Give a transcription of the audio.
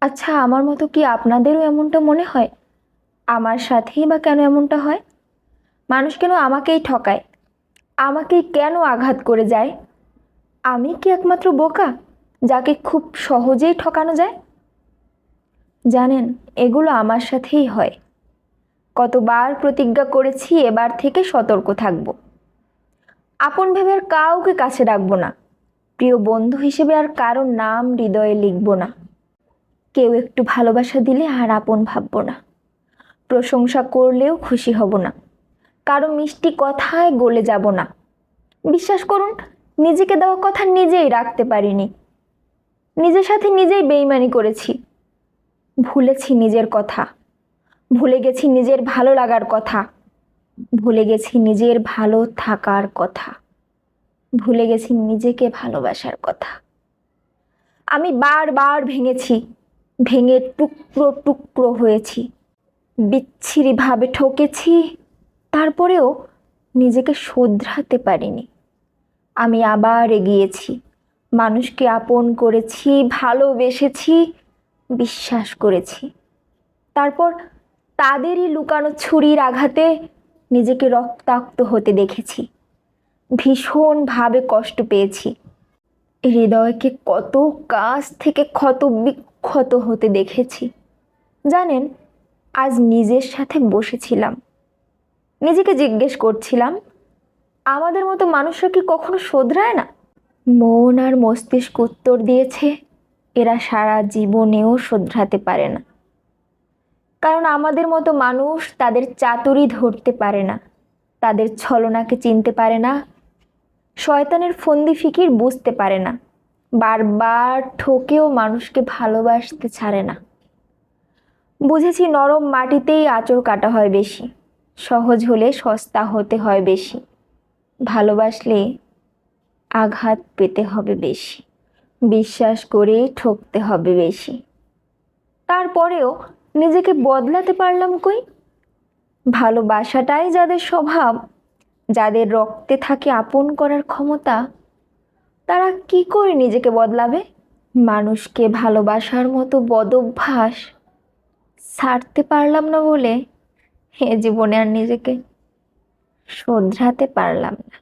আচ্ছা, আমার মতো কি আপনাদেরও এমনটা মনে হয়? আমার সাথেই বা কেন এমনটা হয়? মানুষ কেন আমাকেই ঠকায়? আমাকেই কেন আঘাত করে যায়? আমি কি একমাত্র বোকা যাকে খুব সহজেই ঠকানো যায়? জানেন, এগুলো আমার সাথেই হয়। কতবার প্রতিজ্ঞা করেছি এবার থেকে সতর্ক থাকব। আপন ভেবে আর কাউকে কাছে রাখবো না। প্রিয় বন্ধু হিসেবে আর কারো নাম হৃদয়ে লিখব না। কেউ একটু ভালোবাসা দিলে আর আপন ভাববো না। প্রশংসা করলেও খুশি হব না। কারো মিষ্টি কথায় গলে যাব না। বিশ্বাস করুন, নিজেকে দেওয়া কথা নিজেই রাখতে পারিনি। নিজের সাথে নিজেই বেইমানি করেছি। ভুলেছি নিজের কথা। ভুলে গেছি নিজের ভালো লাগার কথা। ভুলে গেছি নিজের ভালো থাকার কথা। ভুলে গেছি নিজেকে ভালোবাসার কথা। আমি বারবার ভেঙেছি। ভেঙে টুকরো টুকরো হয়েছি। বিচ্ছিরিভাবে ঠকেছি। তারপরেও নিজেকে শোধরাতে পারিনি। আমি আবার এগিয়েছি। মানুষকে আপন করেছি, ভালোবেসেছি, বিশ্বাস করেছি। তারপর তাদেরই লুকানো ছুরির আঘাতে নিজেকে রক্তাক্ত হতে দেখেছি। ভীষণভাবে কষ্ট পেয়েছি। হৃদয়কে কত কাছ থেকে ক্ষত বিক্ষত হতে দেখেছি। জানেন, আজ নিজের সাথে বসেছিলাম। নিজেকে জিজ্ঞেস করছিলাম, আমাদের মতো মানুষরা কি কখনো শোধরায় না? মন আর মস্তিষ্ক উত্তর দিয়েছে, এরা সারা জীবনেও শোধরাতে পারে না। কারণ আমাদের মতো মানুষ তাদের চাতুরি ধরতে পারে না, তাদের ছলনাকে চিনতে পারে না, শয়তানের ফন্দি ফিকির বুঝতে পারে না, বারবার ঠকেও মানুষকে ভালোবাসতে ছাড়ে না। বুঝেছি, নরম মাটিতেই আঁচড় কাটা হয় বেশি। সহজ হলে সস্তা হতে হয় বেশি। ভালোবাসলে আঘাত পেতে হবে বেশি। বিশ্বাস করে ঠকতে হবে বেশি। তারপরেও নিজেকে বদলাতে পারলাম কই? ভালোবাসাটাই যাদের স্বভাব, যাদের রক্তে থাকে আপন করার ক্ষমতা, তারা কি করে নিজেকে বদলাবে? মানুষকে ভালোবাসার মতো বদভ্যাস ছাড়তে পারলাম না বলে এ জীবনে আর নিজেকে শোধরাতে পারলাম না।